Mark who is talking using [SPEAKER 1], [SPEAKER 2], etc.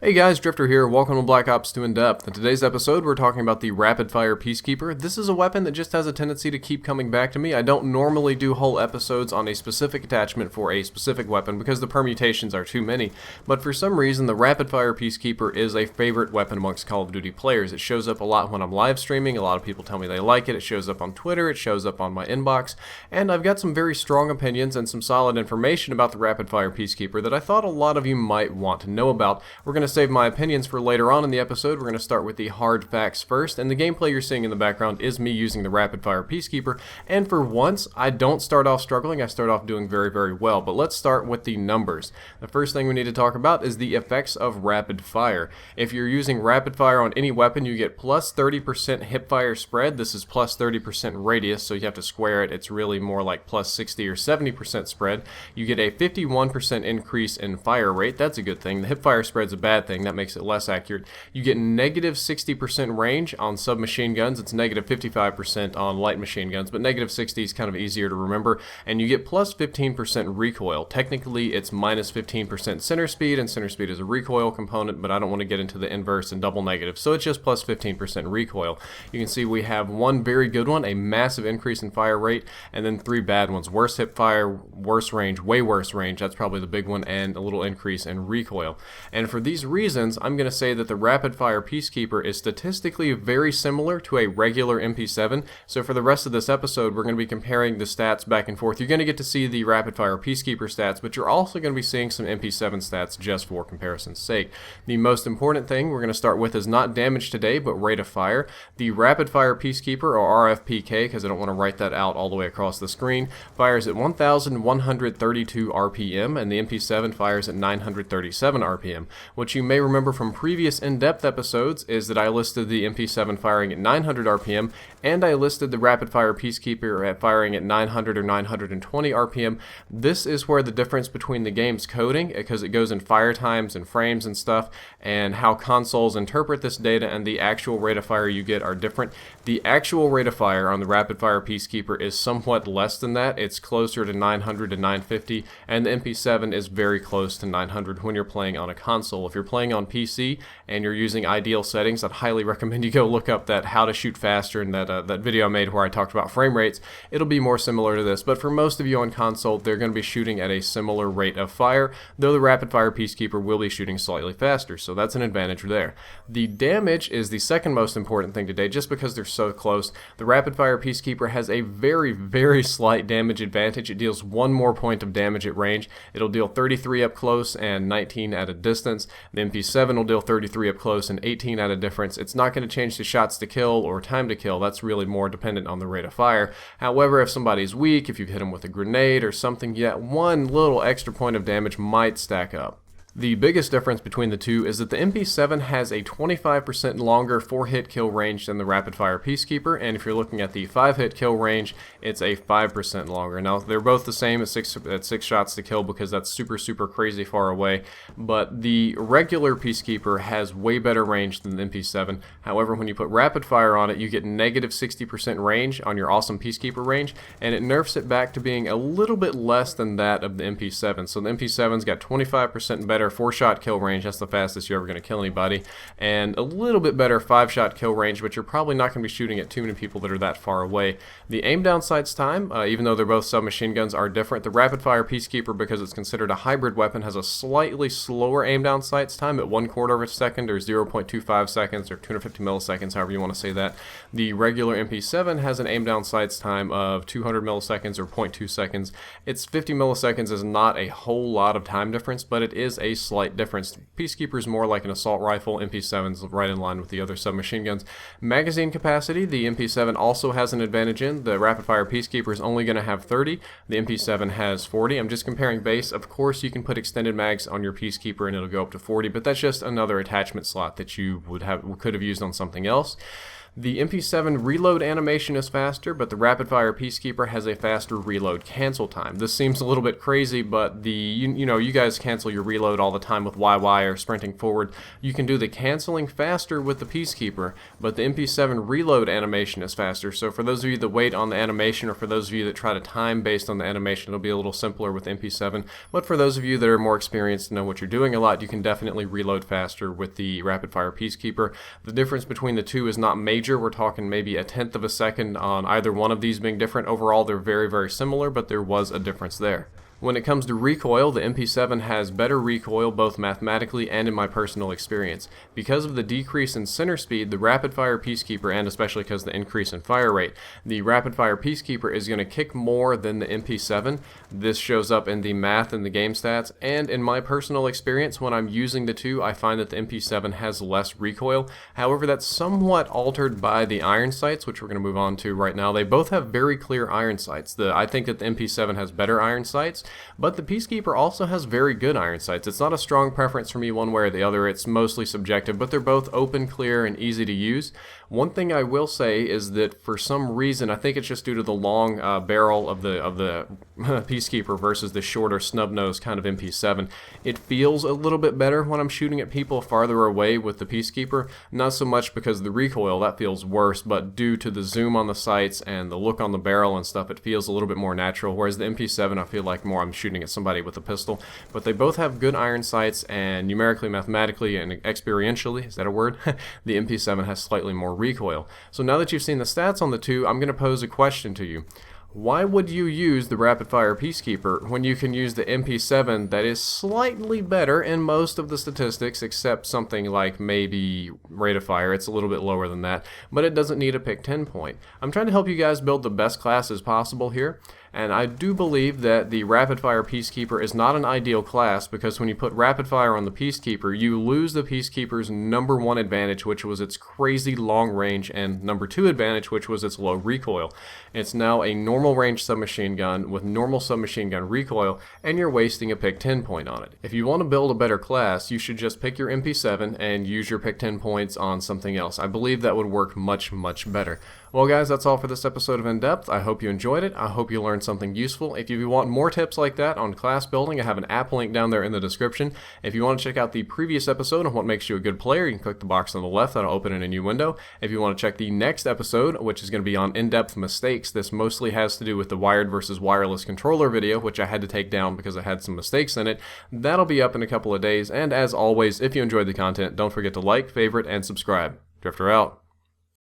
[SPEAKER 1] Hey guys, Drifter here. Welcome to Black Ops 2 In Depth. In today's episode, we're talking about the Rapid Fire Peacekeeper. This is a weapon that just has a tendency to keep coming back to me. I don't normally do whole episodes on a specific attachment for a specific weapon because the permutations are too many, but for some reason, the Rapid Fire Peacekeeper is a favorite weapon amongst Call of Duty players. It shows up a lot when I'm live streaming. A lot of people tell me they like it. It shows up on Twitter. It shows up on my inbox, and I've got some very strong opinions and some solid information about the Rapid Fire Peacekeeper that I thought a lot of you might want to know about. We're going to save my opinions for later on in the episode. We're going to start with the hard facts first, and the gameplay you're seeing in the background is me using the Rapid Fire Peacekeeper, and for once, I don't start off struggling. I start off doing very, very well, but let's start with the numbers. The first thing we need to talk about is the effects of Rapid Fire. If you're using Rapid Fire on any weapon, you get plus 30% hipfire spread. This is plus 30% radius, so you have to square it. It's really more like plus 60 or 70% spread. You get a 51% increase in fire rate. That's a good thing. The hipfire spread's a bad thing. That makes it less accurate. You get negative 60% range on submachine guns. It's negative 55% on light machine guns, but negative 60 is kind of easier to remember. And you get plus 15% recoil. Technically, it's minus 15% center speed, and center speed is a recoil component, but I don't want to get into the inverse and double negative, so it's just plus 15% recoil. You can see we have one very good one, a massive increase in fire rate, and then three bad ones. Worse hip fire, worse range, way worse range, that's probably the big one, and a little increase in recoil. And for these reasons, I'm going to say that the Rapid Fire Peacekeeper is statistically very similar to a regular MP7. So for the rest of this episode, we're going to be comparing the stats back and forth. You're going to get to see the Rapid Fire Peacekeeper stats, but you're also going to be seeing some MP7 stats just for comparison's sake. The most important thing we're going to start with is not damage today, but rate of fire. The Rapid Fire Peacekeeper, or RFPK, because I don't want to write that out all the way across the screen, fires at 1,132 RPM, and the MP7 fires at 937 RPM. What you may remember from previous in-depth episodes is that I listed the MP7 firing at 900 RPM, and I listed the Rapid Fire Peacekeeper at firing at 900 or 920 RPM. This is where the difference between the game's coding, because it goes in fire times and frames and stuff, and how consoles interpret this data and the actual rate of fire you get are different. The actual rate of fire on the Rapid Fire Peacekeeper is somewhat less than that. It's closer to 900 to 950, and the MP7 is very close to 900 when you're playing on a console. If you're playing on PC and you're using ideal settings, I'd highly recommend you go look up that How to Shoot Faster and that video I made where I talked about frame rates. It'll be more similar to this, but for most of you on console, they're going to be shooting at a similar rate of fire, though the Rapid Fire Peacekeeper will be shooting slightly faster, so that's an advantage there. The damage is the second most important thing today, just because they're so close. The Rapid Fire Peacekeeper has a very, very slight damage advantage. It deals one more point of damage at range. It'll deal 33 up close and 19 at a distance. The MP7 will deal 33 up close and 18 at a difference. It's not going to change the shots to kill or time to kill. That's really more dependent on the rate of fire. However, if somebody's weak, if you've hit them with a grenade or something, yet one little extra point of damage might stack up. The biggest difference between the two is that the MP7 has a 25% longer 4-hit kill range than the Rapid Fire Peacekeeper, and if you're looking at the 5-hit kill range, it's a 5% longer. Now, they're both the same at 6 shots to kill because that's super, super crazy far away, but the regular Peacekeeper has way better range than the MP7. However, when you put Rapid Fire on it, you get negative 60% range on your awesome Peacekeeper range, and it nerfs it back to being a little bit less than that of the MP7. So the MP7's got 25% better 4-shot kill range, that's the fastest you're ever going to kill anybody, and a little bit better 5-shot kill range, but you're probably not going to be shooting at too many people that are that far away. The aim down sights time, even though they're both submachine guns, are different. The Rapid Fire Peacekeeper, because it's considered a hybrid weapon, has a slightly slower aim down sights time at 1/4 of a second, or 0.25 seconds, or 250 milliseconds, however you want to say that. The regular MP7 has an aim down sights time of 200 milliseconds, or 0.2 seconds. It's 50 milliseconds is not a whole lot of time difference, but it is a slight difference. Peacekeeper is more like an assault rifle. MP7's right in line with the other submachine guns. Magazine capacity, the MP7 also has an advantage in. The Rapid Fire Peacekeeper is only going to have 30. The MP7 has 40. I'm just comparing base. Of course, you can put extended mags on your Peacekeeper and it'll go up to 40, but that's just another attachment slot that you could have used on something else. The MP7 reload animation is faster, but the rapid-fire Peacekeeper has a faster reload cancel time. This seems a little bit crazy, but you guys cancel your reload all the time with YY or sprinting forward. You can do the canceling faster with the Peacekeeper, but the MP7 reload animation is faster. So for those of you that wait on the animation, or for those of you that try to time based on the animation, it'll be a little simpler with MP7. But for those of you that are more experienced and know what you're doing a lot, you can definitely reload faster with the rapid-fire Peacekeeper. The difference between the two is not major. We're talking maybe a tenth of a second on either one of these being different. Overall, they're very, very similar, but there was a difference there. When it comes to recoil, the MP7 has better recoil both mathematically and in my personal experience. Because of the decrease in center speed, the rapid-fire Peacekeeper, and especially because of the increase in fire rate, the rapid-fire Peacekeeper is going to kick more than the MP7. This shows up in the math and the game stats, and in my personal experience, when I'm using the two, I find that the MP7 has less recoil. However, that's somewhat altered by the iron sights, which we're going to move on to right now. They both have very clear iron sights. I think that the MP7 has better iron sights, but the Peacekeeper also has very good iron sights. It's not a strong preference for me one way or the other. It's mostly subjective, but they're both open, clear, and easy to use. One thing I will say is that for some reason, I think it's just due to the long barrel of the Peacekeeper versus the shorter snub nose kind of MP7. It feels a little bit better when I'm shooting at people farther away with the Peacekeeper. Not so much because of the recoil, that feels worse, but due to the zoom on the sights and the look on the barrel and stuff, it feels a little bit more natural. Whereas the MP7, I feel like more I'm shooting at somebody with a pistol. But they both have good iron sights, and numerically, mathematically, and experientially, is that a word? The MP7 has slightly more recoil. So now that you've seen the stats on the two, I'm going to pose a question to you. Why would you use the rapid-fire Peacekeeper when you can use the MP7 that is slightly better in most of the statistics, except something like maybe rate of fire? It's a little bit lower than that, but it doesn't need a pick 10 point. I'm trying to help you guys build the best classes possible here, and I do believe that the rapid-fire Peacekeeper is not an ideal class, because when you put rapid-fire on the Peacekeeper, you lose the Peacekeeper's number one advantage, which was its crazy long range, and number two advantage, which was its low recoil. It's now a normal range submachine gun with normal submachine gun recoil, and you're wasting a pick 10 point on it. If you want to build a better class, you should just pick your MP7 and use your pick 10 points on something else. I believe that would work much, much better. Well guys, that's all for this episode of In Depth. I hope you enjoyed it. I hope you learned something useful. If you want more tips like that on class building, I have an app link down there in the description. If you want to check out the previous episode on what makes you a good player, you can click the box on the left. That'll open in a new window. If you want to check the next episode, which is going to be on in-depth mistakes, this mostly has to do with the wired versus wireless controller video, which I had to take down because I had some mistakes in it. That'll be up in a couple of days. And as always, if you enjoyed the content, don't forget to like, favorite, and subscribe. Drifter out.